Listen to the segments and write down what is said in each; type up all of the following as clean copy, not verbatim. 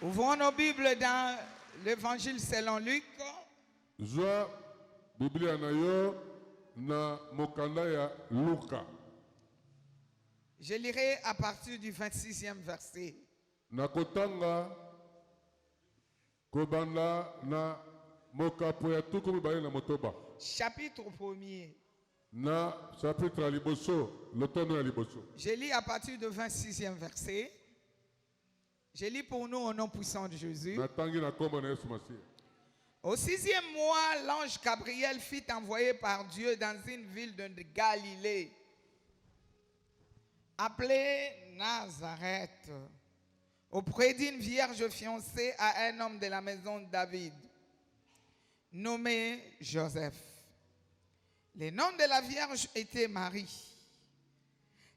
Ouvrons nos Bibles dans l'Évangile selon Luc. Joa Biblia na yo na mokanda ya Luka. Je lirai à partir du 26e verset. Nakotanga kobanda na mokapo ya tuku mibale na motoba. Chapitre 1er. Na chapitre ya liboso, lotono ya liboso. Je lis à partir du 26e verset. Je lis pour nous au nom puissant de Jésus. Natangi na kombo na Yesu Masiya. Au 6e mois, l'ange Gabriel fut envoyé par Dieu dans une ville de Galilée, appelée Nazareth, auprès d'une vierge fiancée à un homme de la maison de David, nommé Joseph. Le nom de la vierge était Marie.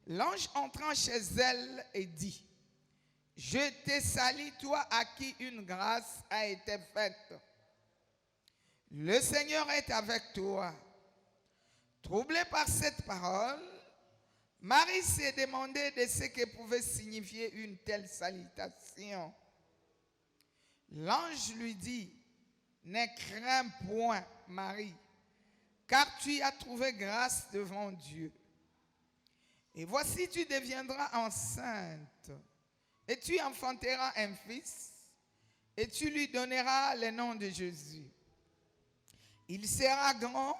L'ange entrant chez elle et dit: Je te salue, toi à qui une grâce a été faite. Le Seigneur est avec toi. Troublée par cette parole, Marie s'est demandé de ce que pouvait signifier une telle salutation. L'ange lui dit: Ne crains point, Marie, car tu as trouvé grâce devant Dieu. Et voici, tu deviendras enceinte, et tu enfanteras un fils, et tu lui donneras le nom de Jésus. Il sera grand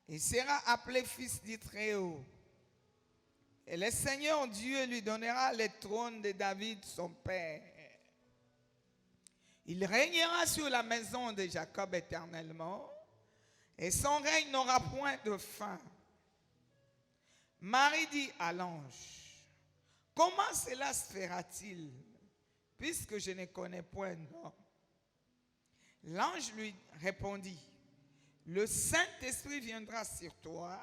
et sera appelé fils du Très-Haut. Et le Seigneur Dieu lui donnera le trône de David, son père. Il régnera sur la maison de Jacob éternellement, et son règne n'aura point de fin. Marie dit à l'ange: Comment cela se fera-t-il, puisque je ne connais point d'homme? L'ange lui répondit: Le Saint-Esprit viendra sur toi,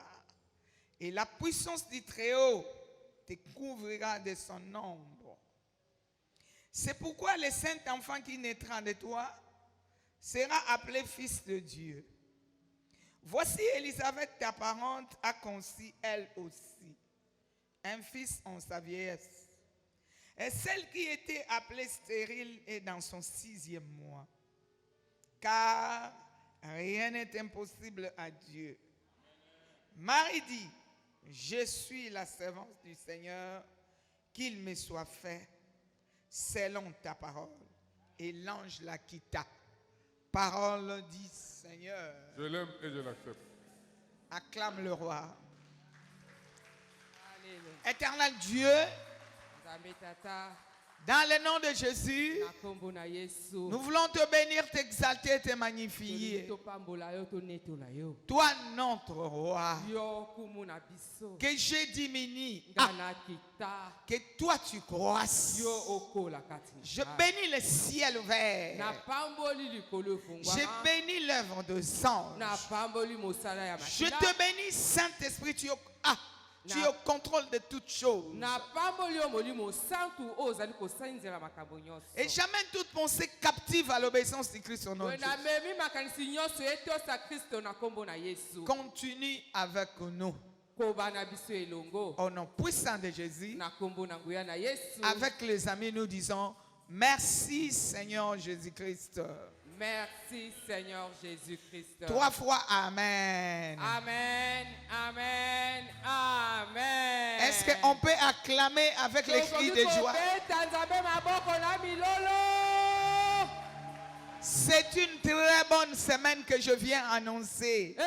et la puissance du Très-Haut te couvrira de son ombre. C'est pourquoi le Saint-Enfant qui naîtra de toi sera appelé Fils de Dieu. Voici, Élisabeth, ta parente, a conçu elle aussi un fils en sa vieillesse. Et celle qui était appelée stérile est dans son 6e mois. Car rien n'est impossible à Dieu. Marie dit: Je suis la servante du Seigneur, qu'il me soit fait selon ta parole. Et l'ange la quitta. Parole du Seigneur. Je l'aime et je l'accepte. Acclame le roi. Alléluia. Éternel Dieu, dans le nom de Jésus, nous voulons te bénir, t'exalter, te magnifier. Toi, notre roi, que je diminue, que toi tu croisses. Je bénis le ciel ouvert. Je bénis l'œuvre de sang. Je te bénis, Saint-Esprit, tu es au contrôle de toutes choses. Et j'amène toute pensée captive à l'obéissance du Christ au nom de Jésus. Continue avec nous. Au nom puissant de Jésus, avec les amis, nous disons: Merci Seigneur Jésus-Christ. Merci Seigneur Jésus-Christ. 3 fois Amen. Amen, Amen, Amen. Est-ce qu'on peut acclamer avec les cris de joie? C'est une très bonne semaine que je viens annoncer.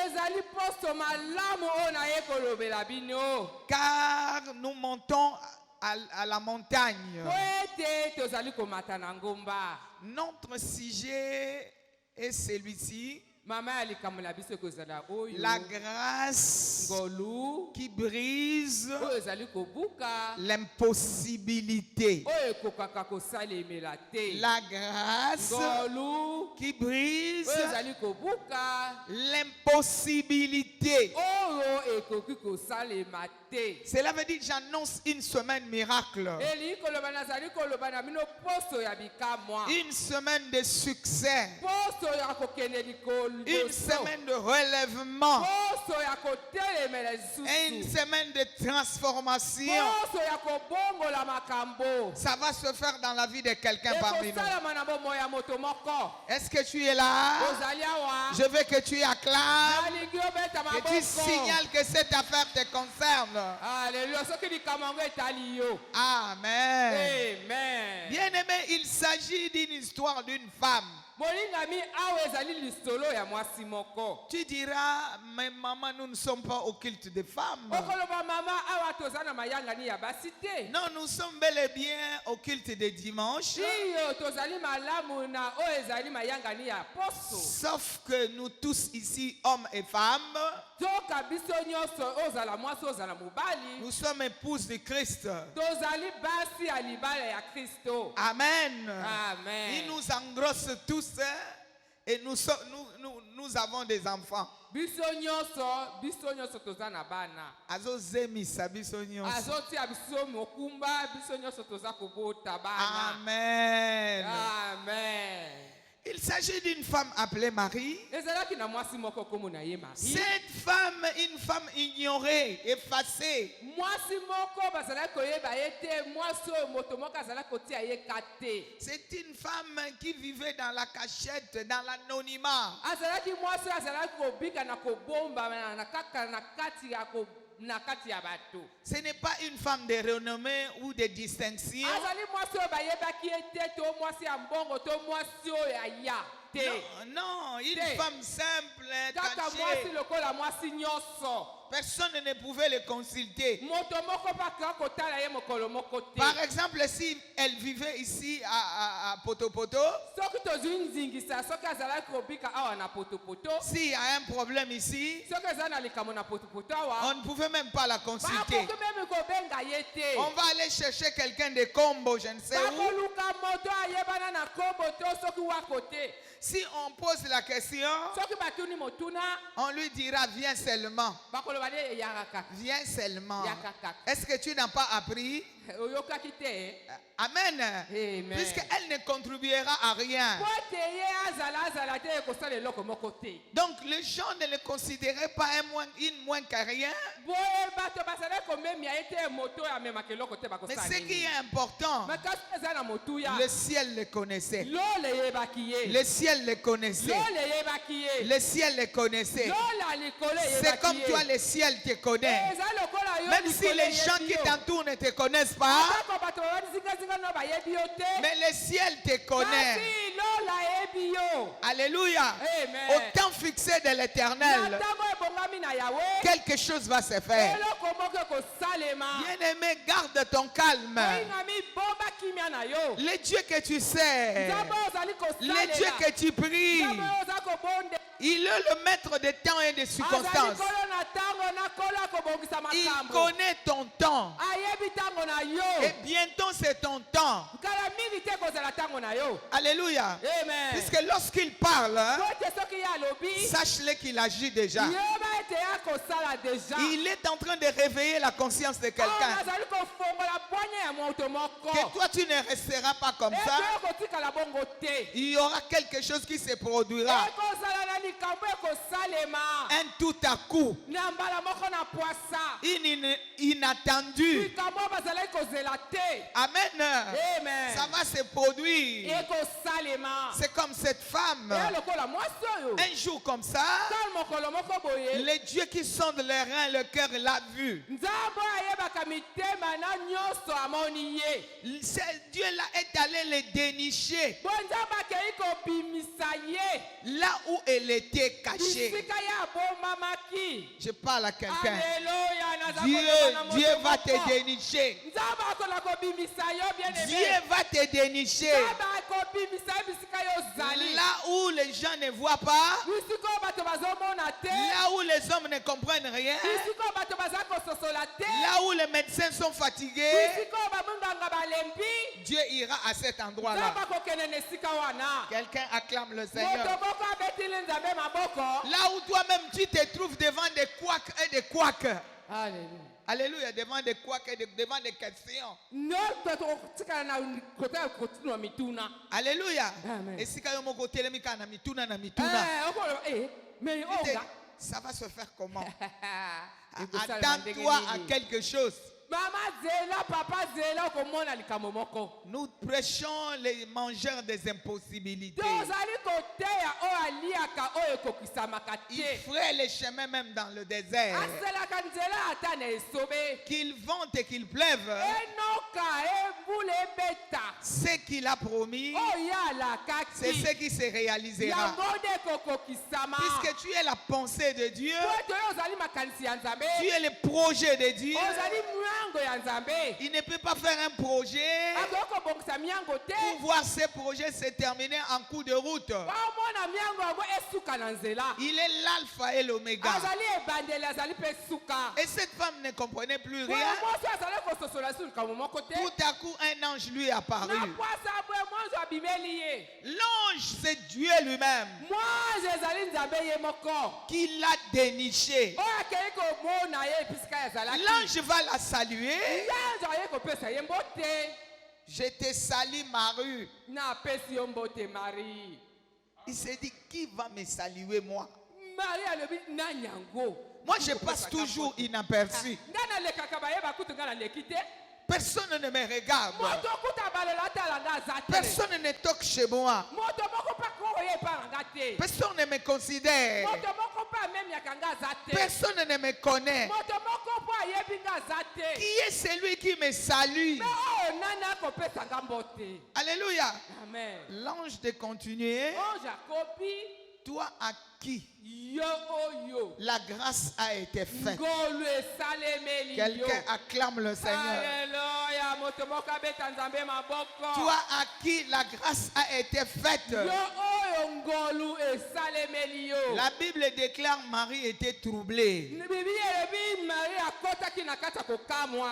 Car nous montons à la montagne. Notre sujet est celui-ci: la grâce qui brise l'impossibilité. La grâce qui brise l'impossibilité. ekoki kosalema te. Cela veut dire j'annonce une semaine miracle. Elingi koloba nazali koloba na bino poso ya bikamwa. Une semaine de succès. Poso ya kokende likolo. Une semaine de relèvement. Poso ya kotelemela Et une lisusu. semaine de transformation. Poso ya kobongola makambo. Ça va se faire dans la vie de quelqu'un parmi nous. Ekosalama na bomoi ya moto moko. Est-ce que tu es là? Ozali awa. Je veux que tu acclames. Nalingi obeta Que tu maboko. signales que cette affaire te concerne. Alléluia. Soki likambo yango etali yo. Amen. Amen. Bien-aimé, il s'agit d'une histoire d'une femme. Molingami awa ezali lisolo ya mwasi moko. Tu diras, mais maman, nous ne sommes pas au culte des femmes. Okoloba mama awa toza na mayangani ya basi te. Non, nous sommes bel et bien au culte des dimanches. Iyo tozali malamu na oyo ezali mayangani ya poso. Sauf que nous tous ici, hommes et femmes, Toka biso nyonso ozala mwasi ozala mobali. nous sommes épouses de Christ. Tozali basi ya libala ya Kristo. Amen. Amen. Il nous engrosse tous hein, et nous avons des enfants. Biso nyonso toza na bana. Azozemisa biso nyonso. Azotia biso mokumba, biso nyonso toza kobota bana. Amen. Amen. Il s'agit d'une femme appelée Marie. Ezalaki na mwasi moko kombo na ye Marie. Cette femme, une femme ignorée, effacée. Mwasi moko bazalaki koyeba ye te, mwasi oyo moto moko azalaki kotia ye ka te. C'est une femme qui vivait dans la cachette, dans l'anonymat. Azalaki mwasi oyo azalaki kobika na kobomba na kaka na kati ya bato. Ce n'est pas une femme de renommée ou de distinction. Azali mwasi oyo bayebaki ye te, to mwasi ya mbongo, to mwasi oyo ya ya te. Non, une Te. femme simple, Kaka mwasi cachée. lokola mwasi nyonso. Personne ne pouvait le consulter. Moto moko baka kotala ye mokolo moko te. Par exemple, si elle vivait ici à Potopoto, Soki tozwi nzingisa, soki azalaki kobika awa na potopoto, s'il y a un problème ici, soki eza na likambo na potopoto on awa, ne pouvait même pas la consulter. bakoki meme kobenga ye te. On va aller chercher quelqu'un de Combo, je ne sais où. Bakoluka moto ayebana na kombo to soki wako te. Si on pose la question, Soki batuni motuna, on lui dira viens seulement. bakoloba de yakaka. Viens seulement. Yakaka. Est-ce que tu n'as pas appris? Oyokaki te. Amen. Amen. Puisqu'elle ne contribuera à rien. Po te ye azala te ekosala eloko moko te. Donc les gens ne le considéraient pas une moins que rien. Boye bato bazalaki komemia ye te moto ya memaka eloko te Mais bakosala ce qui nini. est important, Mais kasi eza na motuya, le ciel le connaissait. lola eyebaki ye. Le ciel le connaissait. Lola eyebaki ye. Le ciel le connaissait. Lola likolo C'est eyebaki comme ye. toi, le ciel te connaît. Eza lokola yo Même si likolo les gens eyebi qui yo. t'entourent ne te connaissent pas, Atako bato bazingazinga no bayebi yo te. mais le ciel te connaît. Kasi lola eyebi yo. Alléluia. Amen. Au temps fixé de Na l'éternel, ntango ebongami na yawe, quelque chose va se faire. eloko moko ekosalema. Bien-aimé, garde ton calme. Oyingami bomba kimia na yo. Le Dieu que tu sais, Nzambe ozali le Dieu kosalela. que tu pries, Nzambe oza kobonde. il est le maître des temps et des Azali circonstances. kolo na ntango na kolo akobongisa Il makambo. connaît ton temps. Ayebi ntango na Et yo. bientôt c'est ton temps. Kala mingi te kozala ntango na yo. Alléluia. Amen. Puisque lorsqu'il parle, Po ete soki ye alobi, sache-le qu'il agit déjà. yeba ete ya kosala deja. Il est en train de réveiller la conscience de Awa quelqu'un. nazali kofongola bwanya ya moto moko. Que toi tu ne resteras pas comme ça. Ete okotikala bongo te. Il y aura quelque chose qui se produira. Ekozala na likambo ekosalema. Un tout à coup. Na mbala moko na poasa. Inattendu. Likambo bazalaki kozela te. Amen. Amen. Ça va se produire. Ekosalema. C'est comme cette femme. Eya lokola mwasi oyo. Un jour comme ça, Kala mokolo moko boye. le Dieu qui sonde les reins, le cœur l'a vu. Nzambe ayebaka mitema na nyonso amoni ye. Ce Dieu-là est allé le dénicher Bo Nzambe akei kobimisa ye. là où elle était cachée. Bisika ye abomamaki. Je parle à quelqu'un. Alléluia. naza Dieu, koloba na moto Dieu va moko. te dénicher. Nzambe akola kobimisa yo bien aimé. Dieu va te dénicher Nzambe akobimisa yo bisika yo ozali. là où les gens ne voient pas, Bisika oyo bato bazomona te. là où les hommes ne comprennent rien, Bisika oyo bato baza kososola te. là où les médecins sont fatigués. Bisika oyo bamunganga balembi. Dieu ira à cet endroit-là. Nzambe akokende na esika wana. Quelqu'un acclame le Moto Seigneur. moko abetili Nzambe maboko. Là où toi-même tu te trouves devant des couacs et des couacs. couacs. Alléluia. Alléluia, devant des couacs et devant des questions. Alléluia. Amen. Et si quand on côté les mikana mituna na mituna, Mais ça va se faire comment? Attends-toi Attends-toi à quelque chose. Maman zela, papa zela, komona likambo moko. Nous prêchons les mangeurs des impossibilités. Tozali koteya o aliaka o ekokisamaka Ils te. fraient les chemins même dans le désert. Aselaka nzela ata na esobe. Qu'il vente et qu'il pleuve, Enoka ebule ebeta. ce qu'il a promis, O ya alakaki. c'est ce qui se réalisera. Yango nde kokokisama. Puisque tu es la pensée de Dieu, Po toyo ozali makanisi ya Nzambe. tu es le projet de Dieu. Ozali miango ya Nzambe. Il ne peut pas faire un projet Akoki kobongisa miango te. pour voir ce projet se terminer en coup de route. Omona miango yango esuka na nzela. Il est l'alpha et l'oméga. Azali ebandeli azali pe suka. Et cette femme ne comprenait plus Boye rien. mwasi azali kososola sur likambo moko te. Tout à coup, un ange lui est apparu. Na kwasa boye mwanzo abimeli ye. L'ange, c'est Dieu lui-même Mwanzo ezali Nzambe ye moko. qui l'a déniché. Oyo akei komona ye episika yazalaki. L'ange va la saluer. Nzambe aye kopesa ye mbote. Je te salue, Marie. Napesi yo mbote Marie. Il s'est dit, qui va me saluer moi? Marie alobi nani yango. Moi, je passe toujours inaperçu. Ndana lekaka bayeba kutu nga na leki te. Personne ne me regarde. Moto kuta balela atala nga aza te. Personne ne toque chez moi. Moto moko pa koyo epa nga te. Personne ne me considère. Moto moko pa amemiaka nga aza te. Personne ne me connaît. Moto moko po ayebi nga aza te. Qui est celui qui me salue? Me oyo nani akopesa nga mbote. Alléluia. Amen. L'ange de continuer. Ange akobi Toi à qui yo oyo. la grâce a été faite? Ngolu esalemeli yo. Quelqu'un acclame le Seigneur. Alléluia. Moto moko abeta Nzambe maboko. Toi à qui la grâce a été faite? Yo oyo ngolu esalemeli yo. La Bible déclare Marie était troublée. Bibi ebi Marie akotaki na kati ya kokamwa.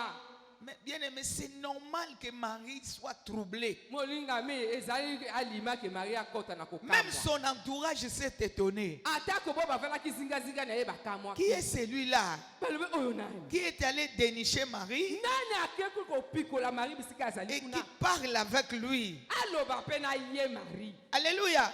Mais bien aimé, c'est normal que Marie soit troublée. Molingami ezali alima ke Marie akota na kokamwa. Même son entourage s'est étonné. Atako bo bavalaki zinga na ye bakamwa. Qui est celui-là Balobi oyo nani? qui est allé dénicher Marie Nani akeki kopikola Marie bisika azali et qui kuna? parle avec lui? Aloba pe na ye Marie. Alléluia.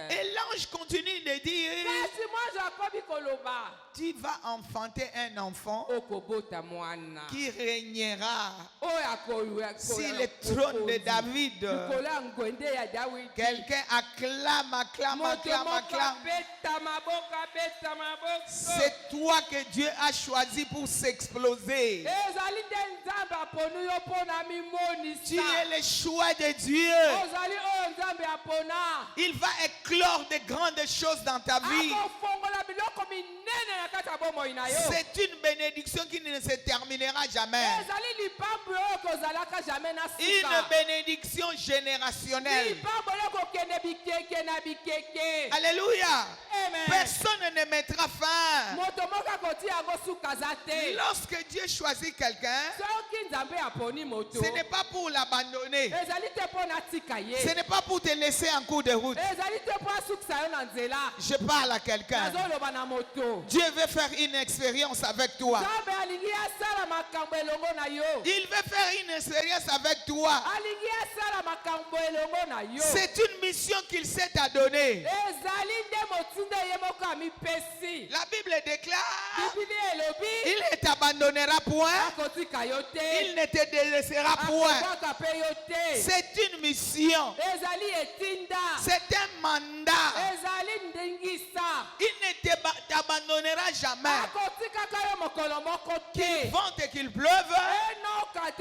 Et l'ange continue de dire, Kasi moi Jacobi koloba. tu vas enfanter un enfant Okobota mwana. qui régnera Oya koya sur le trône de David. Kola ngwende ya Dawidi. Quelqu'un acclame, acclame, acclame, acclame. Beta maboko. C'est toi que Dieu a choisi pour s'exploser. Ezali nde Nzambe aponu yo pona mimonisa. Tu es le choix de Dieu. Ozali oyo Nzambe apona. Il va éclore de grandes choses dans ta vie. Akofongola biloko minene na kati ya bomoi na yo. C'est une bénédiction qui ne se terminera jamais. Ezali lipambu oyo kozalaka jamais na Une suka. bénédiction générationnelle. Lipambu oyo kokende bikeke na bikeke. Alléluia. Amen. Personne ne mettra fin. Moto moko akotia yango suka aza te. Lorsque Dieu choisit quelqu'un, Soki Nzambe aponi moto. ce n'est pas pour l'abandonner. Ezali te mpo natika ye. Ce n'est pas pour te laisser en cours de route. Ezali te mpo asukisa yo na nzela. Je parle à quelqu'un. Nazoloba na moto. Dieu veut faire une expérience avec toi. Nzambe alingi asala makambo elongo na yo. Il veut faire une expérience avec toi. Alingi asala makambo elongo na yo. C'est une mission qu'il s'est à donner. Ezali nde motinda ye moko amipesi. La Bible déclare, Bibili elobi. il ne t'abandonnera point, Akotika yo te. il ne te délaissera point. Akobwaka pe yo te. C'est une mission, Ezali etinda. c'est un mandat. Ezali ndingisa. Il ne t'abandonnera jamais. Akotikaka yo mokolo moko Qu'il te. vente et qu'il pleuve, Enoka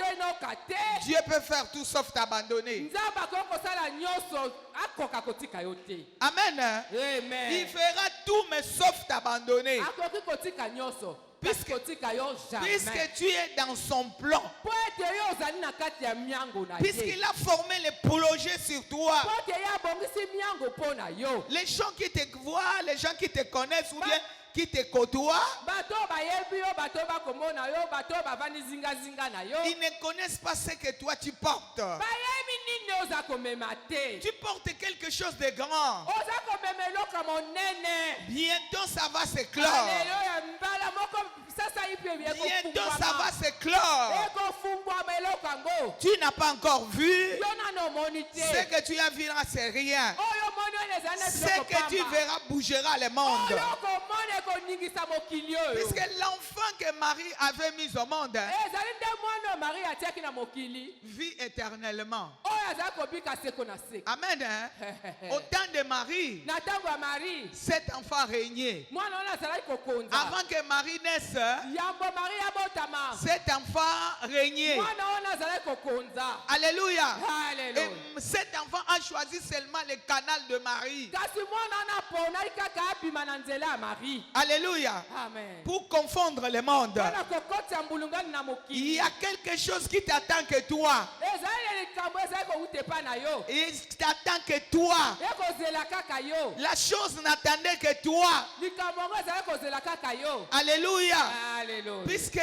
te. Dieu peut faire tout sauf t'abandonner. Nzambe akoki kosala nyonso akoka kotika yo te. Amen. Il Amen. fera tout mais sauf t'abandonner. Akoki kotika nyonso. Puisque- Kotika yo jamais. Puisque tu es dans son plan. Po ete yo ozali na kati ya miango na ye. Puisqu'il a formé les projets sur toi. Po ete ye abongisi miango mpo na yo. Les gens qui te voient, les gens qui te connaissent ou bien qui te côtoient, Bato bayebi yo, bato bakomona yo, bato bavandi zinga na yo. ils ne connaissent pas ce que toi tu portes. Bayebi nini oza komema te. Tu portes quelque chose de grand. Oza komema eloko monene. Bientôt ça va s'éclore. Alléluia. Mbala moko bientôt ça va se clore. ekofumbwama eloko yango Tu n'as pas encore vu. yo nano omoni te Ce que tu as vu là, c'est rien. oyo omoni oyo ezali na Ce biloko que tu pamba verras bougera le monde. oyo okomona ekoningisa mokili oyo Puisque l'enfant que Marie avait mis au monde ezali nde mwana oyo marie atiaki na mokili vit éternellement. oyo azali kobika seko na seko Amen. Hein? Au temps de Marie, na ntango ya marie cet enfant régnait. mwana wana azalaki kokonza Avant que Marie naisse, yambo marie abotama cet enfant régnait. mwana wana azalaki kokonza Alléluia. Alléluia. Et cet enfant a choisi seulement le canal de Marie. kasi mwana wana aponaki kaka abima na nzela ya marie Alléluia. amen Pour confondre le monde. mpona kokotisa mbulungani na Il mokili y a quelque chose qui t'attend que toi. ezali likambo ezali kowuta epai na yo Il t'attend que toi. ekozela kaka yo La chose n'attendait que toi. likambo yango ezali kozela kaka yo Alléluia. alleluya Puisque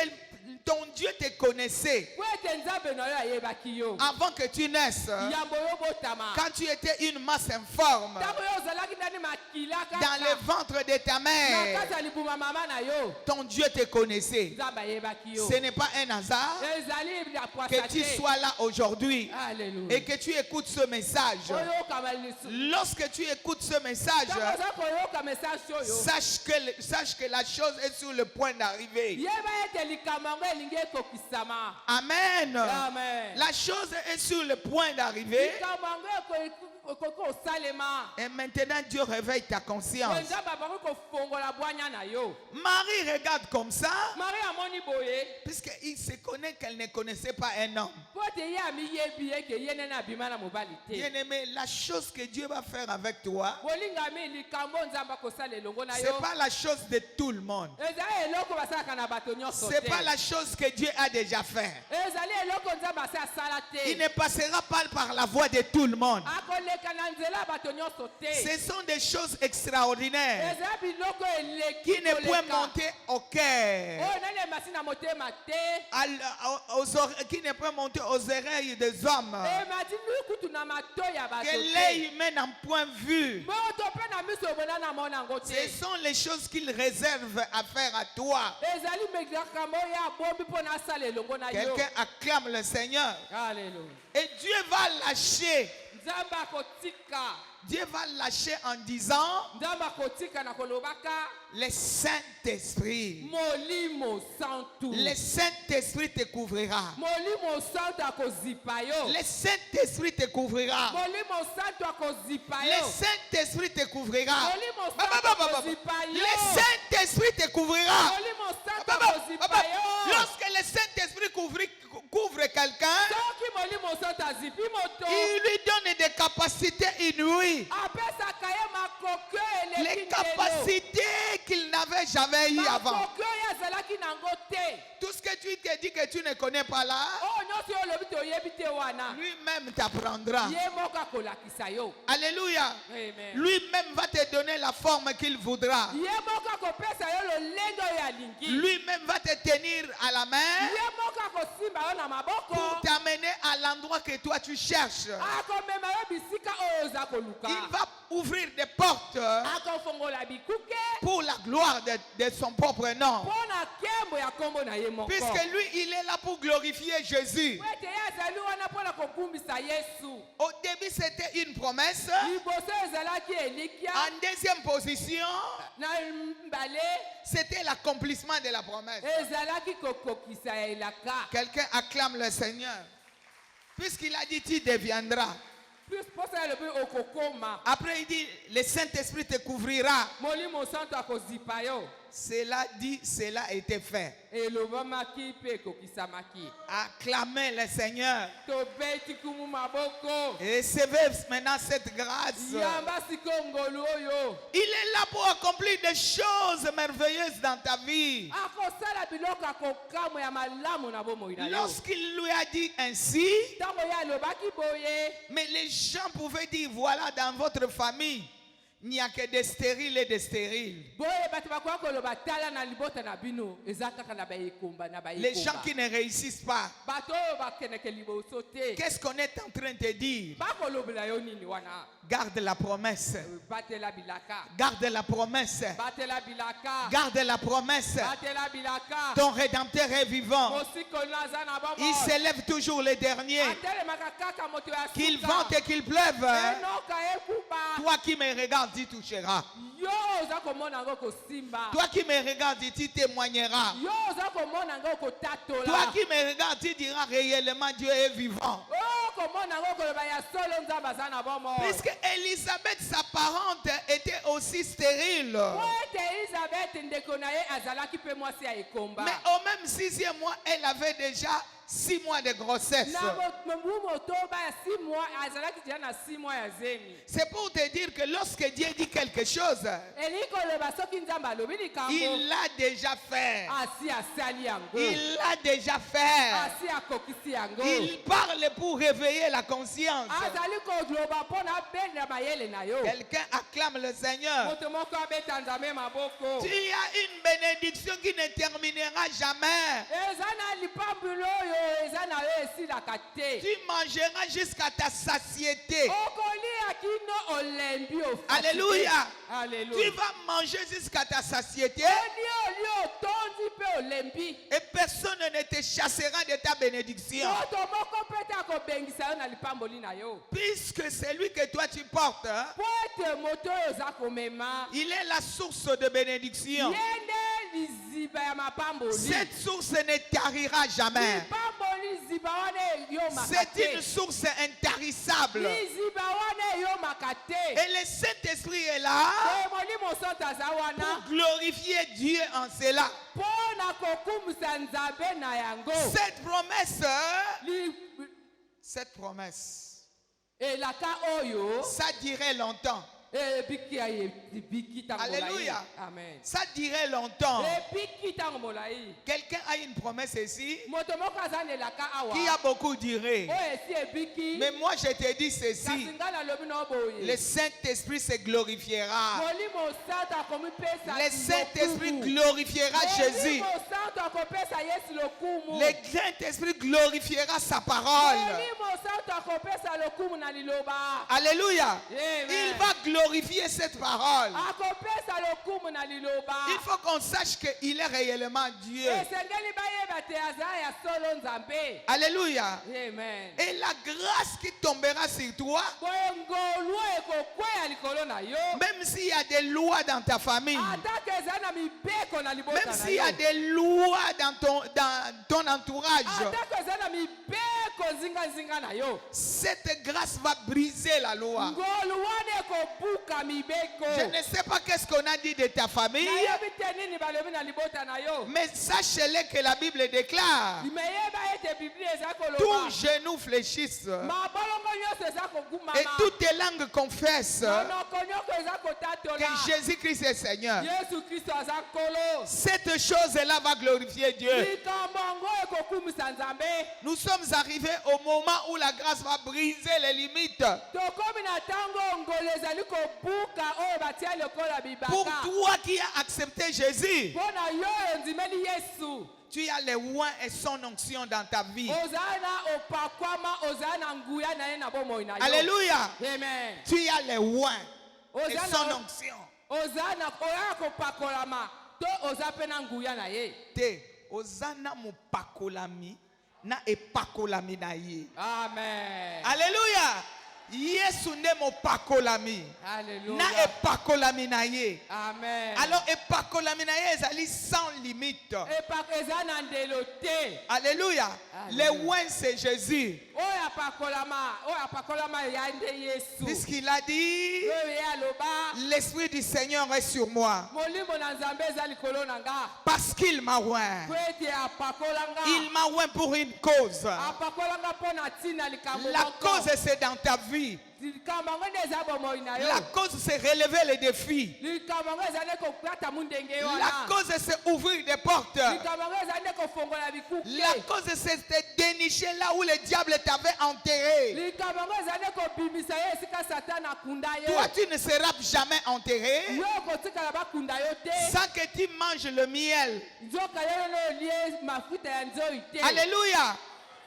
ton Dieu te connaissait po ete nzambe na yo ayebaki yo avant que tu naisses. yambo yo botama Quand tu étais une masse informe ntango yo ozalaki ndani makila dans le kaka ventre de ta na mère, kati ya libuma mama na yo ton Dieu te connaissait. nzambe ayebaki yo Ce n'est pas un hasard ezali ya que pwasa tu te sois là aujourd'hui alleluya et que tu écoutes ce message. oyokama lisu Lorsque tu écoutes ce message, ntango ozali koyoka message oyo sache que la chose est sur le point d'arriver. yeba ete likambo yango elingi ekokisama Amen. amen La chose est sur le point d'arriver. likambo yango ekoki kosalema Et maintenant, Dieu réveille ta conscience. nzambe abakoki kofongola bwanya na yo Marie regarde comme ça, marie amoni boye puisqu'il se connaît qu'elle ne connaissait pas un homme. po ete ye amiyebi eke ye nene abima na mobali te Bien-aimé, la chose que Dieu va faire avec toi, bolingami likambo nzambe akosala elongo na ce yo n'est pas la chose de tout le monde. ezali eloko basalaka na bato nyonso Ce n'est te pas la chose que Dieu a déjà fait. ezali eloko nzambe ase asala Il te ne passera pas par la voie de tout le monde. akoleka na nzela ya bato nyonso te Ce sont des choses extraordinaires ezali biloko eleki qui ne peuvent koleka monter au cœur, oyo nalemasi na motema te qui ne peuvent monter aux oreilles des hommes, emati kutu na matoi ya bato que te l'œil humain n'a point vu. moto mpe na miso obona na mona yango te Ce sont les choses qu'il réserve à faire à toi. ezali makambo oyo abombi mpo na asala elongo na yo Quelqu'un acclame le Seigneur. alleluya Et Dieu va lâcher. nzambe akotika Dieu va lâcher en disant nzambe akotika na kolobaka le Saint-Esprit. molimo santu Le Saint-Esprit te couvrira. molimo santu akozipa yo Le Saint-Esprit te couvrira. molimo santu akozipa Le yo Saint-Esprit te couvrira. molimo santu akozipa yo Le Saint-Esprit te couvrira. molimo santu akozipa yo Lorsque le Saint-Esprit couvre quelqu'un, soki molimo santu azipi moto il lui donne des capacités inouïes. apesaka ye makoki oyo Les eleki capacités qu'il n'avait jamais eues avant. makoki oyo azalaki nango te Tout ce que tu te dis que tu ne connais pas là, oyo nyonso oyo olobi te oyebi te wana lui-même t'apprendra. ye moko akolakisa yo Alléluia. amen Lui-même va te donner la forme qu'il voudra. ye moko akopesa yo lolenge oyo alingi Lui-même va te tenir à la main ye moko akosimba yo na maboko pour t'amener à l'endroit que toi tu cherches. akomema yo bisika oyo oza koluka Il va ouvrir des portes akofongola bikuke pour la gloire de son propre nom. mpo na nkembo ya nkombo na ye moko Puisque lui, il est là pour glorifier Jésus. po ete ye azali wana mpo na kokumbisa yesu Au début, c'était une promesse. liboso ezalaki elikia En deuxième position, na mbale c'était l'accomplissement de la promesse. ezalaki kokokisa ya elaka Quelqu'un acclame le Seigneur. Puisqu'il a dit, tu deviendras. plus mposa elobi okokoma Après, il dit, le Saint-Esprit te couvrira. molimo santo akozipa yo Cela dit, cela a été fait. elobamaki mpe ekokisamaki Acclamez le Seigneur. tobeti kumu maboko Recevez maintenant cette grâce. yamba sikoyo ngolu oyo Il est là pour accomplir des choses merveilleuses dans ta vie. akosala biloko akokamwa ya malamu na bomoi na yo Lorsqu'il lui a dit ainsi, ntango ye alobaki boye mais les gens pouvaient dire, voilà, dans votre famille, il n'y a que des stériles et des stériles. boye bato bakoka koloba tala na libota na bino eza kaka na bayekomba na Les gens bayekomba qui ne réussissent pas. bato oyo bakendeke liboso te Qu'est-ce qu'on est en train de dire? bakolobela yo nini wana Garde la promesse. batela bilaka Garde la promesse. batela bilaka Garde la promesse. batela bilaka Ton Rédempteur est vivant. mosiko na aza na Il bomoi s'élève toujours les derniers. atelemaka kaka moto ya Qu'il suka vente et qu'il pleuve. enoka ekuba Toi qui me regardes, tu toucheras. yo oza komona yango kosimba Toi qui me regardes, tu témoigneras. yo oza komona yango Toi kotatola qui me regardes, tu diras réellement Dieu est vivant. oyo komona yango koloba ya solo nzambe aza na bomoi Puisque Élisabeth, sa parente, était aussi stérile. po ete elizabeth ndeko na ye azalaki mpe mwasi ya ekomba Mais au même 6e mois, elle avait déjà 6 mois de grossesse. na mobu motoba ya 6 mois azalaki deja na 6 mois ya zemi C'est pour te dire que lorsque Dieu dit quelque chose, eli koloba soki nzambe alobi likambo il l'a déjà fait. asi asali yango Il l'a déjà fait. asi akokisi yango Il parle pour réveiller la conscience. azali koloba mpo na abenda mayele na yo Quelqu'un acclame le Seigneur. moto moko abeta nzambe maboko Tu as une bénédiction qui ne terminera jamais. eza na lipambula oyo eza na yo esilaka te Tu mangeras jusqu'à ta satiété. okolia kino olembi ofati te. Alléluia. Tu Alléluia. vas manger jusqu'à ta satiété oli otondi mpe olembi et personne ne te chassera de ta bénédiction. moto moko mpe te akobengisa yo na lipamboli na yo Puisque c'est lui que toi tu portes, hein, po ete moto oyo oza komema il est la source de bénédiction. ye nde liziba ya mapamboli Cette source ne tarira jamais. lipamboli liziba wana eyomaka C'est te une source intarissable. liziba wana eyomaka te Et le Saint-Esprit est là oyo molimo santo aza wana pour glorifier Dieu en cela. mpo na kokumisa nzambe na yango Cette promesse, elaka oyo ça dirait longtemps. ebiki ntango molai Alléluia. amen Ça dirait longtemps. ebiki ntango molai Quelqu'un a une promesse ici moto moko aza na elaka awa qui a beaucoup duré. oyo esi ebiki Mais moi je te dis kasi ceci. ngai nalobi na boye Le Saint-Esprit se glorifiera. molimo santo akomipesa Le Saint-Esprit glorifiera Jésus. molimo santo akopesa yesu lokumu Le Saint-Esprit glorifiera sa parole. molimo santo akopesa lokumu na liloba Alléluia. Amen. Il va glorifier cette parole. akopesa lokumu na liloba Il faut qu'on sache qu'il est réellement Dieu. esengeli bayeba te aza ya solo nzambe Alléluia. amen Et la grâce qui tombera sur toi, boye ngolu ekokweya likolo na yo même s'il y a des lois dans ta famille, atake eza na mibeko na libota même na s'il y a yo des lois dans ton entourage, atake eza na mibeko nzinganzinga na yo cette grâce va briser la loi. ngolu wana ekobuka mibeko Je ne sais pas qu'est-ce qu'on a dit de ta famille, nayebi te nini balobi na libota na yo mais sache-le que la Bible déclare, meyeba ete biblia eza tous koloba genoux fléchissent mabolongo nyonso eza et kogumama toutes les langues confessent monoko nyonso eza que kotatola Jésus-Christ est Seigneur. yesu kristo aza nkolo Cette chose-là va glorifier Dieu. likambo yango ekokumisa nzambe Nous sommes arrivés au moment où la grâce va briser les limites. tokomi na ntango ngolo ezali kobuka oyo batia lokola Pour bibaka toi qui as accepté Jésus, mpo na yo oyo ndimeli yesu tu as les oins et son onction dans ta vie. ozala na opakwama ozala na nguya na ye na bomoi na yo Alléluia. amen Tu as les oins et son ozala onction. oya kopakolama to oza mpe na nguya na ye Te ozana mupakolami na epakolami na ye. amen Alléluia. Yesu nde mopakolami na Alléluia. epakolami na ye. Amen. Alors epakolami na ye ezali sans limite. eza na ndelo te Alléluia. Alléluia. Le oin c'est Jésus. oyo apakolama ya nde yesu Puisqu'il a dit, oyo ye aloba l'Esprit du Seigneur est sur moi. molimo na nzambe eza likolo na nga Parce qu'il m'a oint. po ete apakolanga Il m'a oint pour une cause. apakolanga mpo na ntina likambo La moko cause c'est dans ta vie. likambo yango nde eza bomoi na yo La cause, c'est relever les défis. likambo yango eza nde kokwata mu ndenge La wana cause, c'est ouvrir des portes. likambo yango eza nde kofongola bikuke La cause, c'est de dénicher là où le diable t'avait enterré. likambo yango eza nde kobimisa ye esika satana akunda Toi, ye tu ne seras jamais enterré yo okotikala bakunda yo te sans que tu manges le miel. nzoka yo no olie mafuta ya nzoi te Alléluia.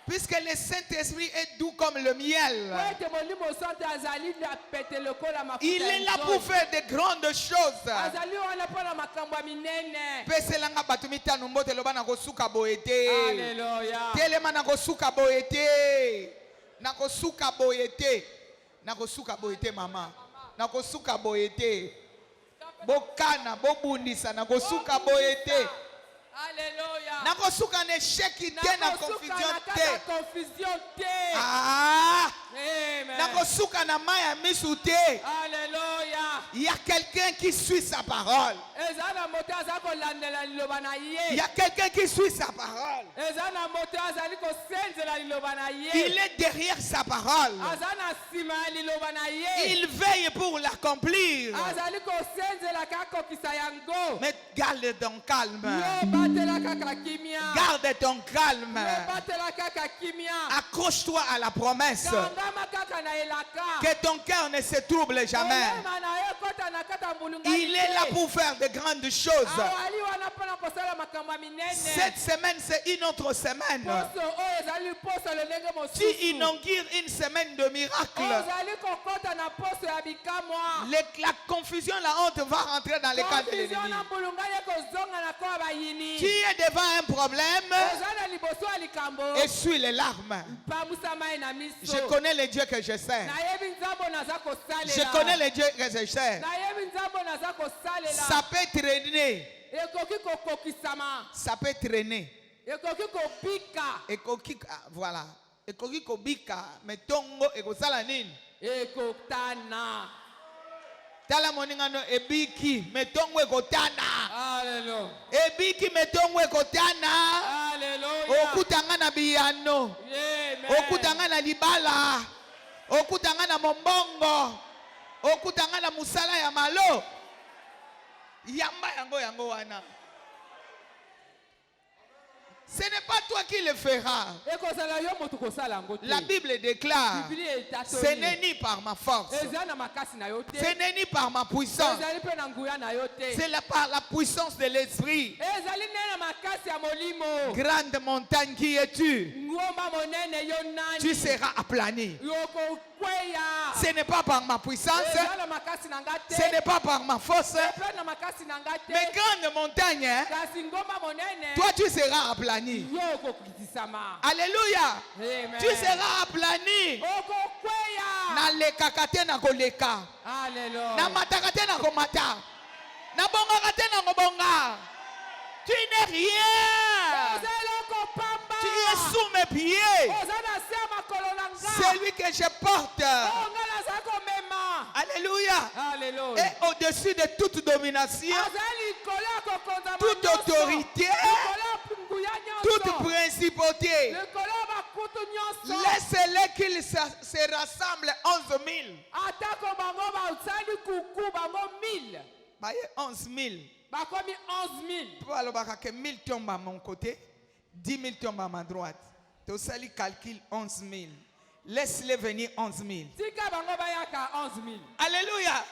Puisque le Saint-Esprit est doux comme le miel. po ete molimo santo azali na pete lokola mafuta Il est là ya pour nzoi faire de grandes choses. azali wana mpo na makambo ya minene Peselanga bato mitano mbote loba na kosuka boye te. aleluya Telema na kosuka boye te. Na kosuka boye te. Na kosuka boye te mama. Na kosuka boye te. Bokana bobundisa na kosuka boye te. aleluya Na kosuka na échec te na confusion te. confusion te Ah! amen Na kosuka na maya misu te. Alléluia. Il y a quelqu'un qui suit sa parole. Eza na moto aza kolandela liloba na Il ye. y a quelqu'un qui suit sa parole. Eza na moto azali kosenzela liloba na ye. Il est derrière sa parole. Aza na nsima ya liloba na ye. Il veille pour l'accomplir. Azali kosenzela kaka kokisa yango. Mais garde ton calme. Yo batela kaka kimia. Garde ton calme. Yo batela kaka kimia. Accroche-toi à la promesse. Kangama kaka na elaka. Que ton cœur ne se trouble jamais. Elema na ye kota na kata mbulunga Il est là pour faire de grandes choses. awali wana mpona kosala makambo ya minene. Cette semaine, c'est une autre semaine. Poso oyo ezali poso lolenge Tu mosusu. inaugures une semaine de miracles. ozali kokota na poso ya bikamwa. La confusion, la honte va rentrer dans les cas de Confusion l'ennemi. na mbulunga ye kozonga na koa bayini. Tu es devant un problème oza na liboso ya likambo. essuie les larmes. pambusama ye na miso. Je connais le Dieu que je sers. nayebi nzambo naza kosalela. Je connais le Dieu que je sers. nayebi nzambo naza kosalela. Ça peut traîner. ekoki kokokisama. Ça peut traîner. ekoki kobika. Ekoki, voilà. Ekoki kobika. Mais tongo ekosala nini? ekotana. Tala moningano ebiki. Mais tongo ekotana. Alléluia. Ebiki mais tongo ekotana. Alléluia. Okutanga na biyano. Amen. Okutanga na libala. Okutanga na mombongo. Okutanga na musala ya malo. Yamba yango wana. Ce n'est pas toi qui le feras. ekozala yo moto kosala yango te. La Bible déclare, Biblia etatoli. ce n'est ni par ma force, eza na makasi na yo te. ce n'est ni par ma puissance, ezali mpe na nguya na yo te. c'est par la puissance de l'esprit. ezali nde na makasi ya molimo. Grande montagne qui es-tu? ngomba monene yo nani. Tu seras aplani. yokokweya. Ce n'est pas par ma puissance, eza na makasi na nga te. ce n'est pas par ma force, epe na makasi na nga te. mais grande montagne, hein, kasi ngomba monene. toi tu seras aplani. yo okokitisama. Alléluia. Amen. Tu seras aplani. okokweya. Na leka te na koleka. Alléluia. Na mataka te na komata. Na bongaka te na kobonga. Tu n'es rien. ozali okopamba. Tu es sous mes pieds. oza na se ya makolo na nga. Celui que je porte. oyo nga naza komema. Alléluia. Alléluia. Et au-dessus de toute domination, azali likolo ya kokonza toute autorité, likolo ya nguya toute nyonso. principauté, likolo ya bakutu nyonso. laisse-les qu'ils se rassemblent 11 000. atako bango basali kuku bango 1000. Baye 11 000. bakomi 11 000. Pour alobaka que 1000 tombent à mon côté, 10 000 tombent à ma droite. Tu sali calcul 11 000. Laisse-les venir 11 000. tika bango bayaka 11 000. Alléluia.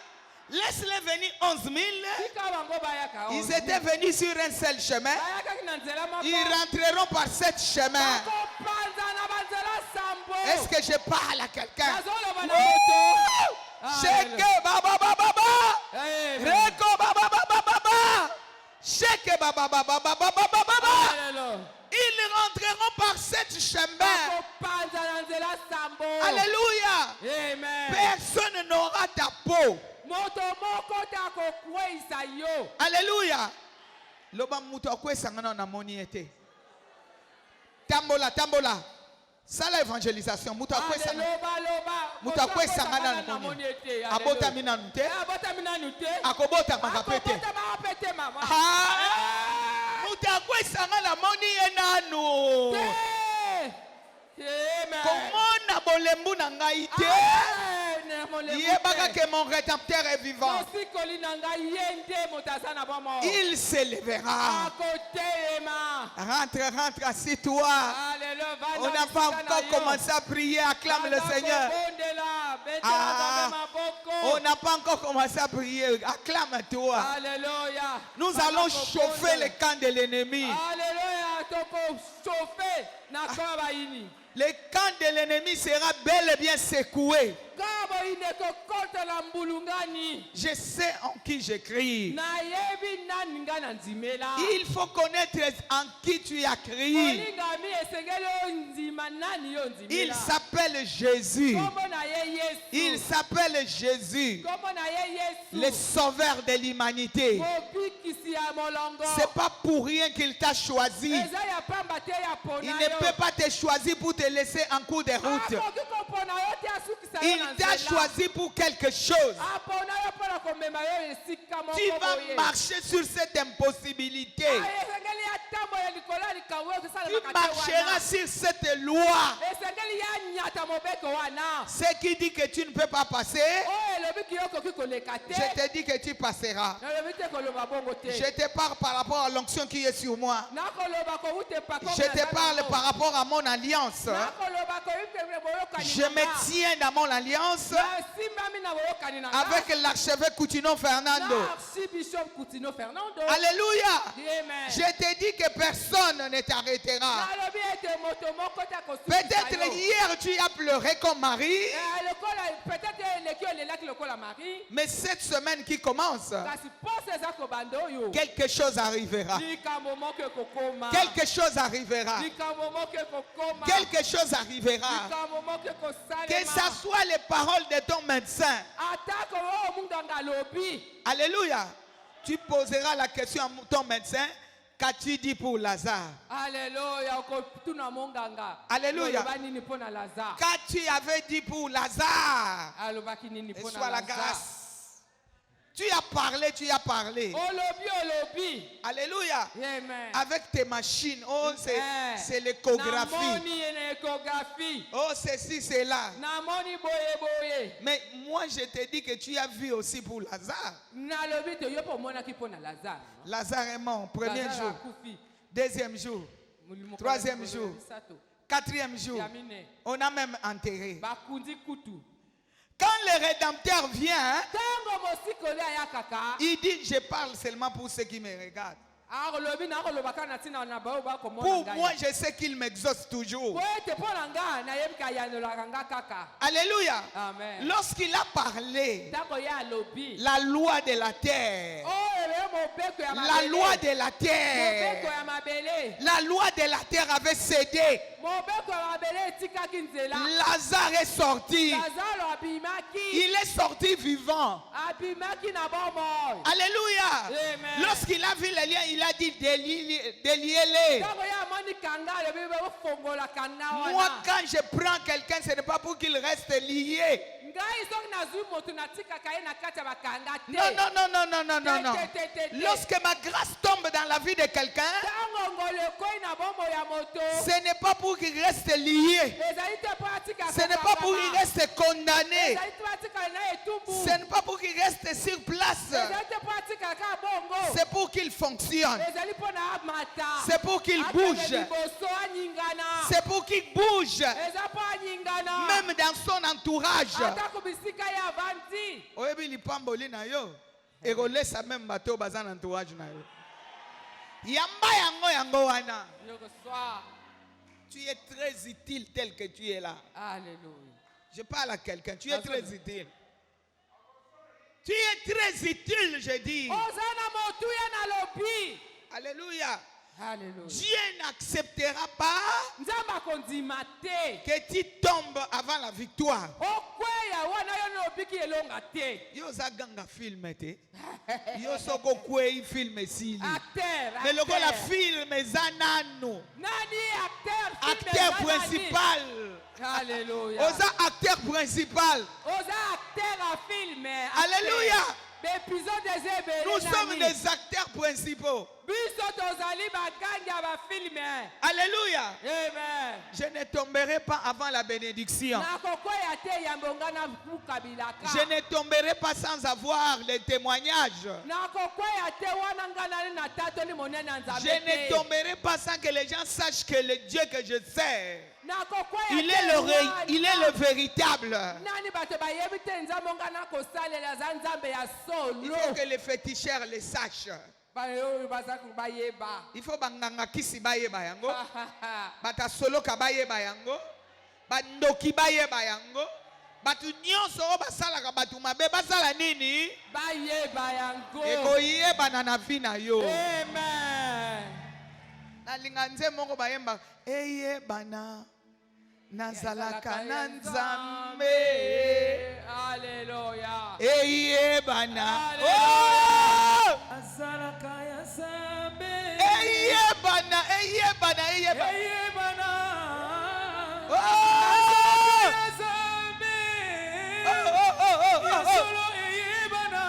Laisse-les venir 11 000. tika bango bayaka 11 Ils 000. étaient venus sur un seul chemin. bayakaki na nzela moko. Ils rentreront par sept chemins. bakopanza na banzela sambo. Est-ce que je parle à quelqu'un? nazoloba na moto. Sheke baba baba baba. Amen. Reko baba baba baba. Sheke baba baba baba baba. Alléluia. Ils rentreront par sept chemins. bakopanza na nzela sambo. Alléluia. Amen. Personne n'aura ta peau. moto moko te akokweyisa yo. Alléluia. Loba mutu akwesanga na moni ete. Tambola tambola. Sala evangelisation mutu akwesanga. Mutu akwesanga na moni. Abota minanu te. Akobota makapete. Mutu akwesanga na moni enanu. Komona bolembu na ngai te. Yebaka que mon rédempteur est vivant. mosikoli na ngai ye nde moto aza na bomoi. Il s'élèvera. Akotelema. Rentre, assis-toi. Alléluia. On n'a pas encore commencé à prier. Acclame le Seigneur. On n'a pas encore commencé à prier. Acclame-toi. Alléluia. Nous allons chauffer le camp de l'ennemi. Alléluia. Toko chauffer na kwa baini. Le camp de l'ennemi sera bel et bien secoué. Kabo ineko kota la mbulungani. Je sais en qui j'écris. Na yebi nani nga na nzimela. Il faut connaître en qui tu as crié. Olingami esengeli onzima nani yo nzimela. Il s'appelle Jésus. Kombo na ye Yesu. Il s'appelle Jésus, Kombo na ye Yesu. le sauveur de l'humanité. Mobikisi ya molongo. C'est pas pour rien qu'il t'a choisi. Eza ya pamba te ya pona Il yo. ne peut pas te choisir pour te laisser en cours de route. Akoki kopona yo te asukisa yo Il na t'a nzela. choisi pour quelque chose. Apona yo mpona komema yo esika moko Tu vas boye. marcher sur cette impossibilité. Esengeli ya tambola likolo ya likambo oyo Tu esalemaka te marcheras wana. sur cette loi. Esengeli ya nyata mobeko wana. Ce qui dit que tu ne peux pas passer, Oyo elobi ki yo okoki koleka te. je te dis que tu passeras. Nalobi te koloba bongo te. Je te parle par rapport à l'onction qui est sur moi. Nakoloba kowute pako Je te parle par rapport à mon alliance. Nakoloba kowute boyokani Je me tiens dans mon alliance Nasimbami na boyokani na nga. avec l'archevêque Coutinho Fernando. Na Archbishop Coutinho Fernando. Alléluia. Amen. Je te dis que personne ne t'arrêtera. Nalobi ete moto moko te akosukisa Peut-être yo. hier tu as pleuré comme Marie, Peut-être eleki olelaki lokola Marie. mais cette semaine qui commence, Kasi pose eza kobanda oyo. quelque chose arrivera. Likambo moko ekokoma. Quelque chose arrivera. Likambo moko ekokoma. Quelque chose arrivera. Likambo moko ekosalema. Que ça soit les paroles de ton médecin. Atako oyo munganga alobi. Alléluia. Tu poseras la question à ton médecin. Qu'as-tu dit pour Lazare? Alléluia. Okotuna munganga. Alléluia. Oloba nini pona Lazare. Qu'as-tu avais dit pour Lazare? Alobaki nini Et pona soit la Lazare. grâce. Tu as parlé, tu as parlé. Olobi. Alléluia. Amen. Avec tes machines. Oh, c'est Na l'échographie. moni échographie. Oh, ceci, c'est là. Na moni boye. Mais moi, je te dis que tu as vu aussi pour Lazare. Na lobi te yo po mona ki pona Lazare. Lazare est mort. Premier Lazare jour. akufi. Deuxième jour. Troisième jour. Quatrième jour. Yamine. On a même enterré. Bakundi kutu. Quand le Rédempteur vient, Tango mosikoli ayakaka. il dit, je parle seulement pour ceux qui me regardent. Akolobi na kolobaka na tina na bao ba komona Pour ngai. moi, je sais qu'il m'exauce toujours. Po ete pona nga na yebika yanolaka nga kaka. Alléluia. Amen. Lorsqu'il a parlé, Tango ya lobi. la loi de la terre, Oh ebe mobeko ya mabele. la loi de la Mobeko terre, ya mabele. la loi de la terre avait cédé. Mobeko ya mabele etikaki nzela. Lazare est sorti. Lazaro abimaki. Il est sorti vivant. Abimaki na bomoi. Alléluia. Amen. Lorsqu'il a vu les liens, il a dit déliez-les. Tango ya moni kanga lobi be fongola kanga wana. Moi, quand je prends quelqu'un, ce n'est pas pour qu'il reste lié. Ngai soki nazwi moto natikaka ye na kati ya bakanga te. Non. Lorsque ma grâce tombe dans la vie de quelqu'un, Tango ngolo ekoi na bomoi ya moto. ce n'est pas pour qu'il reste lié. Ezali te po atika Ce n'est pas pour qu'il reste condamné. Ezali te po atika na etumbu. Ce n'est pas pour qu'il reste sur place. Ezali te po atika ka bongo. C'est pour qu'il fonctionne. Ezali po na amata. C'est pour qu'il bouge. Akende liboso anyingana. C'est pour qu'il bouge. Eza po anyingana. Même dans son entourage. Atako bisika ya vanti. Oyebi lipamboli na yo. Ekolesa même bato baza na entourage na yo. Yamba yango wana. Yoko soir. Tu es très utile tel que tu es là. Alléluia. Je parle à quelqu'un. Tu es très utile. Tu es très utile, je dis. Ozana motu ya na lobi. Alléluia. Alléluia. Dieu n'acceptera pas Nzamba kondima te. que tu tombes avant la victoire. Okweya wana yo na lobi ki elonga te. Yo za ganga film te. Yo soko kwei film esili. Acteur. Mais le la film ezanano. Nani acteur? Acteur principal. Alléluia. Oza acteur principal. Oza acteur à film. Alléluia. Épisode des ébélés. Nous sommes des acteurs principaux. Biso tozali bagangi ya bafilme. Alléluia. Amen. Je ne tomberai pas avant la bénédiction. Nakokoya te ya mbonga na mukabilaka. Je ne tomberai pas sans avoir les témoignages. Nakokoya te wana ngana na tato ni monene nzambe. Je ne tomberai pas sans que les gens sachent que le Dieu que je sers, Nakokoya il te est le véritable. Nani bato bayebi te nzambe ngana kosalela za nzambe ya Il solo. faut que les féticheurs le sachent. Bayo bazaku bayeba. Il faut banganga kisi bayeba yango. Bata solo ka bayeba yango. Bandoki bayeba yango. Batu nyonso o basala ka batu mabe basala nini? Bayeba yango. Eko yeba na vie na yo. Amen. Na linganze moko bayemba eyebana nazalaka na nzambe. Alléluia. Eyebana. Alléluia. Azalaka ya Nzambe. Eyebana, eyebana, eyebana. Eyebana. Oh! Ya Nzambe. Oh! Ya solo eyebana.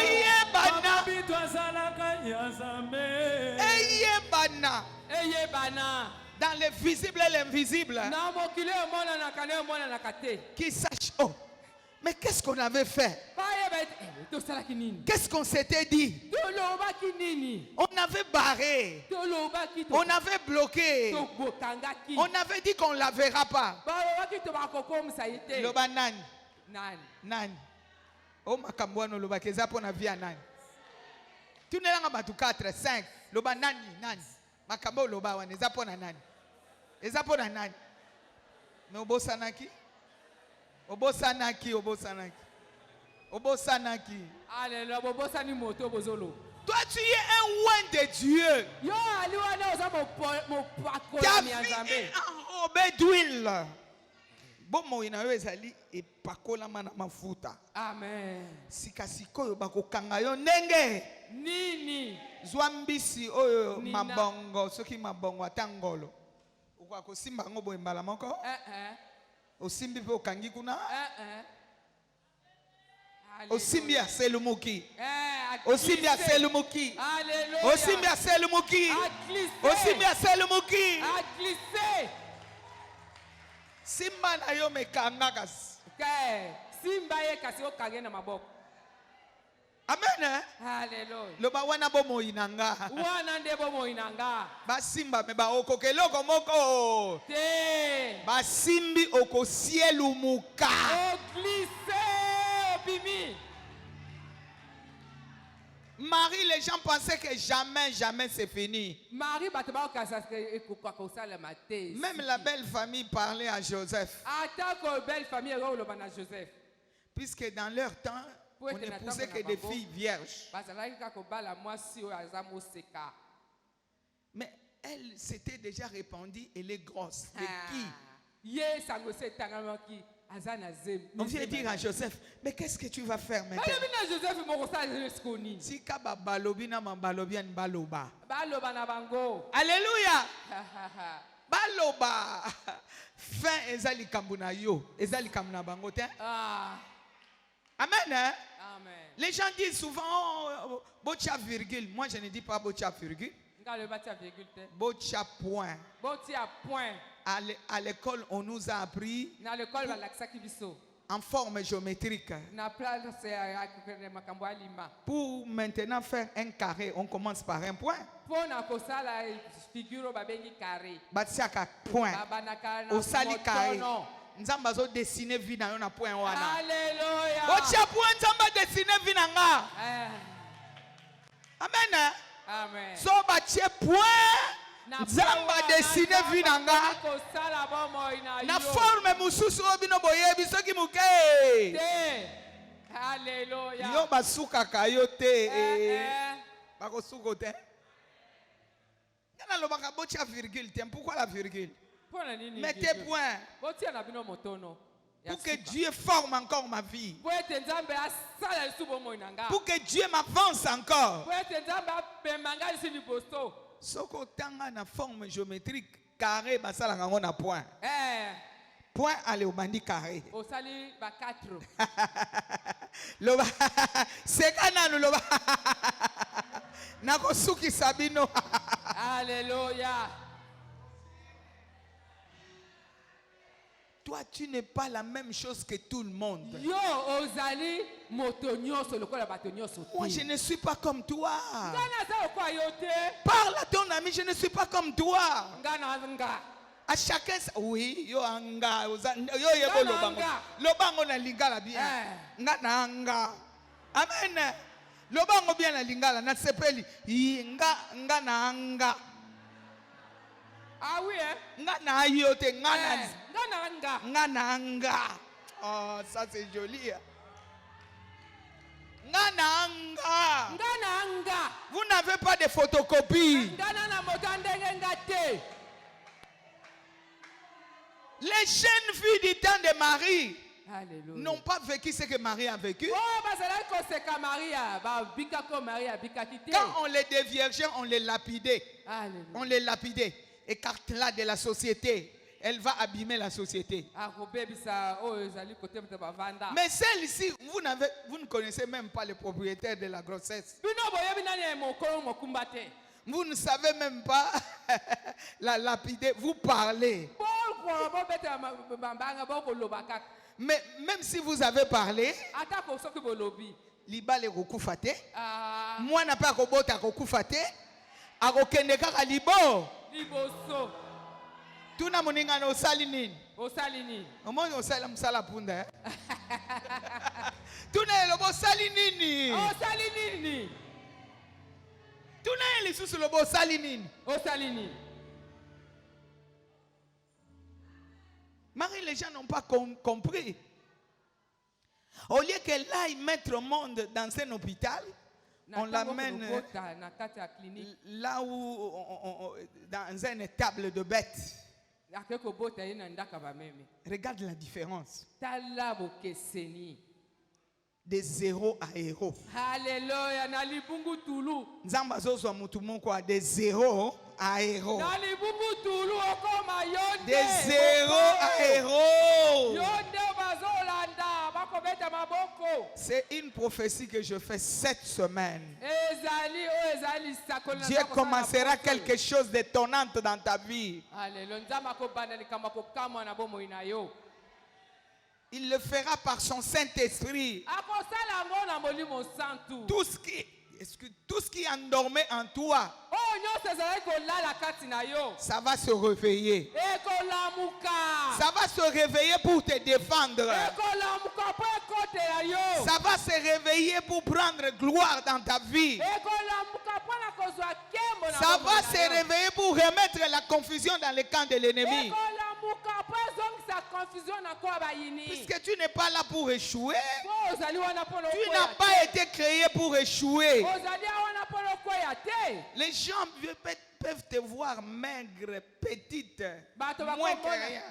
Eyebana. Mabito azalaka ya Nzambe. Eyebana. Eyebana. Dans le visible et l'invisible. Na mokile mona na kane mona na kate. Qui sache, oh, mais qu'est-ce qu'on avait fait? Bayeba to sala kinini. Qu'est-ce qu'on s'était dit? Toloba kinini. On avait barré. Toloba ki to. On avait bloqué. To bokanga ki. On avait dit qu'on ne la verra pas. Baloba ki to bakokomisa yete. Loba nani? Nani? Nani? Oh, makambwano loba keza pona via nani? Tu n'es là batu 4, 5. Loba nani? Nani? Makambo loba wane eza pona nani? Eza pona nani? Mais obosanaki? Obosanaki. Alléluia. Bobosa ni moto bozolo. Toi, tu es un oint de Dieu. Yo aliwa na oza mo pako Ta mi vie nzambe. est enrobée d'huile. Bomo ina yo ezali epakolama na mafuta. Amen. Sikasikoyo bakokanga yo ndenge. Nini? Zwa mbisi oyo Nina. mabongo soki mabongo atangolo. Ukwa kosimba ngo boye mbala moko. Osimbi pe okangi kuna. Osimbi ya selumuki. Osimbi ya selumuki. Alléluia. Osimbi ya selumuki. Osimbi ya selumuki. A glissé. Simba na yo mekanga kasi. Okay. Simba ye kasi okange na maboko. Amen. Alléluia. Loba wana bomo inanga. Wana ndebo mo inanga. Basimba me ba okokeloko moko. Te. Basimbi okosielumuka. O glissé. Obimi. Marie, les gens pensaient que jamais c'est fini. Marie bataba okasaka ekukwa kosala mate. Même la belle famille parlait à Joseph. Atako belle famille oloba na Joseph. Puisque dans leur temps, on n'épousait que des filles vierges. Bazalaki ka kobala mwasi oyo aza moseka. Mais elle s'était déjà répandue, elle est grosse. De qui? Ye sango se tangamaki azana zem. On vient dire à Joseph, mais qu'est-ce que tu vas faire maintenant? Balobi na Joseph mo kosala skoni. Si kaba balobi na mambalobi an baloba. Baloba na bango. Alléluia. Baloba. Fin ezali kambu na yo, ezali kambu na bango te. Amen. Hein? Amen. Les gens disent souvent oh, bocha virgule. Moi je ne dis pas bocha virgule. Ngale batia virgule te. Bocha point. Botia point. À l'école, on nous a appris Na l'école balakisaki biso. en forme géométrique. Na place ya makambo alima. Pour maintenant faire un carré, on commence par un point. Pona kosala figure babengi carré. Batiaka point. Babanaka na Au sali carré. motono. Nzamba zo dessiner vie na yo na point wana. Alléluia. Bocha point nzamba dessiner vie na nga. Amen. Amen. So batie point. Nzamba dessiner vie na nga. Na forme mususu obino boyebi soki muke. Alléluia. Yo basuka kayo te. Bako suko te. Yana lo baka bocha virgule te. Pourquoi la virgule? Mettez point. Pour que Dieu forme encore ma vie. Pour que Dieu m'avance encore. Soko tanga na forme géométrique carré basala ngango na point. Point aller au bandi carré. Loba. Sekananu loba. Nakosuki sabino. Alléluia. Toi, tu n'es pas la même chose que tout le monde. Yo ozali moto nyonso lokola bato nyonso te. Moi, je ne suis pas comme toi. Ngana za okwa yo te. Parle à ton ami, je ne suis pas comme toi. Ngana nga. À chacun, oui, yo anga, yo yebo lobango. Lobango na lingala bien. Nga na anga. Amen. Lobango bien na lingala na sepeli. Nga na anga. Ah oui hein? Nga na yote, Nga na anga. Oh, ça c'est joli. Nga na anga. Vous n'avez pas de photocopie. Ngana na moto ndenge nga te. Les jeunes filles du temps de Marie Alléluia. n'ont pas vécu ce que Marie a vécu. Oh bazala ko seka Maria, ba bika ko Maria bika kite. Quand on les déviergeait, on les lapidait. Alléluia. On les lapidait. Écarte-la de la société. Elle va abîmer la société. Akobebisa o ezali kote mte bavanda. Mais celle-ci, vous ne connaissez même pas le propriétaire de la grossesse. Bino boyebi nani mokolo mokumba te. Vous ne savez même pas la lapider. Vous parlez. Pourquoi bo bete bambanga bo ko loba kaka. Mais même si vous avez parlé, Ata ko soki bo lobi. libale kokufa te. Ah Mwana pa kobota kokufa te. Akokende kaka libo. liboso. Tuna moninga na osali nini? Osali nini? Omoni osala musala punda. Tuna elobo osali nini? Osali nini? Tuna elisusu lobo osali nini? Osali nini? Marie, les gens n'ont pas compris. Au lieu qu'elle aille mettre au monde dans un hôpital, on l'amène là où, dans une table de bêtes. Regarde la différence. De zéro à héros. Alléluia. Na libungu tulu. Nzamba zozwa mutu moko de zéro à héros. Na libungu tulu okoma yonde. De zéro à héros. Yonde bazolanda bakobeta maboko. C'est une prophétie que je fais cette semaine. Ezali o ezali sakola. Dieu commencera quelque chose d'étonnant dans ta vie. Alléluia. Nzamba ko bana likamba ko kamwa na bomo inayo. Il le fera par son Saint-Esprit. Tout ce qui endormait en toi, ça va se réveiller. Ça va se réveiller pour te défendre. Ça va se réveiller pour prendre gloire dans ta vie. Ça va se réveiller pour remettre la confusion dans le camp de l'ennemi. Puisque tu n'es pas là pour échouer, tu n'as pas été créé pour échouer. Les gens peuvent te voir maigre, petite, moins que rien.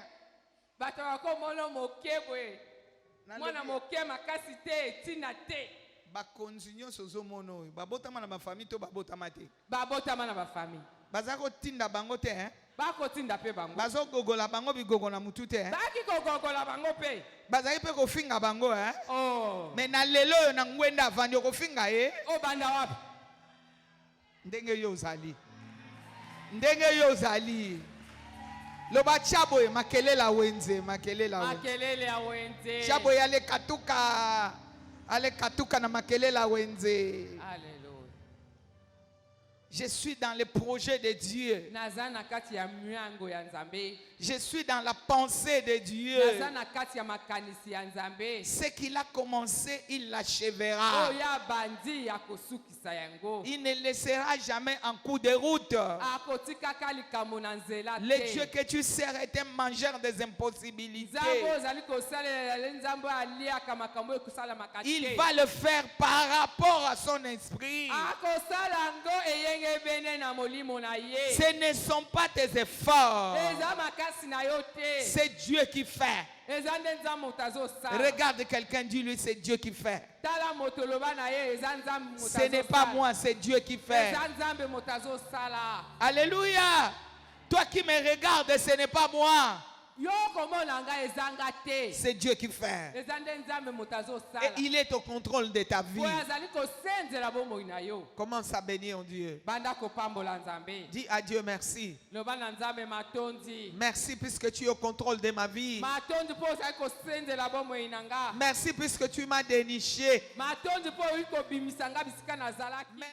Bakonzi nyonso zomono oyo babotama na bafamille to babotama te. Babotama na bafamille. Baza kotinda bango te hein. Bakotinda pe bango. Bazo gogola bango bigogo na mutu te hein. Baki kogogola bango pe. Bazali pe kofinga bango hein. Oh. Mais na lelo oyo na ngwenda avandi kofinga ye. O banda wapi? Ndenge yo ozali. Ndenge yo ozali. Loba chabo e makelela wenze, makelela wenze. Makelele ya wenze. Chabo yale katuka. Ale katuka na makelela wenze. Alléluia. Je suis dans le projet de Dieu. Nazana kati ya myango ya Nzambe. Je suis dans la pensée de Dieu. Nazana kati ya makanisi ya Nzambe. Ce qu'il a commencé, il l'achèvera. Oya bandi ya kosukisa yango. Il ne laissera jamais en coup de route. Akotika kalikamo na nzela te. Le Dieu que tu sers est un mangeur des impossibilités. Nzambo zali kosalela le Nzambo aliaka makambo ekusala makati. Il va le faire par rapport à son esprit. Akosala ngo eyenge bene na molimo na ye. Ce ne sont pas tes efforts. Eza makasi na yo te. C'est Dieu qui fait. Eza nde Nzambo tazo sala. Regarde quelqu'un, dis-lui, c'est Dieu qui fait. Tala motoloba na ye eza Nzambo motazo. Ce n'est pas moi, c'est Dieu qui fait. Eza Nzambe motazo sala. Alléluia. Toi qui me regardes, ce n'est pas moi. yo komona ngai ezanga te C'est Dieu qui fait. eza nde nzambe moto Et azosala il est au contrôle de ta vie. oyo azali kosenzela bomoi na yo Commence à bénir Dieu. banda kopambola nzambe Dis à Dieu merci. loba na nzambe matondi Merci puisque tu es au contrôle de ma vie. matondi mpo ozali kosenzela bomoi na nga Merci puisque tu m'as déniché. matondi mpo oyi kobimisa nga bisika nazalaki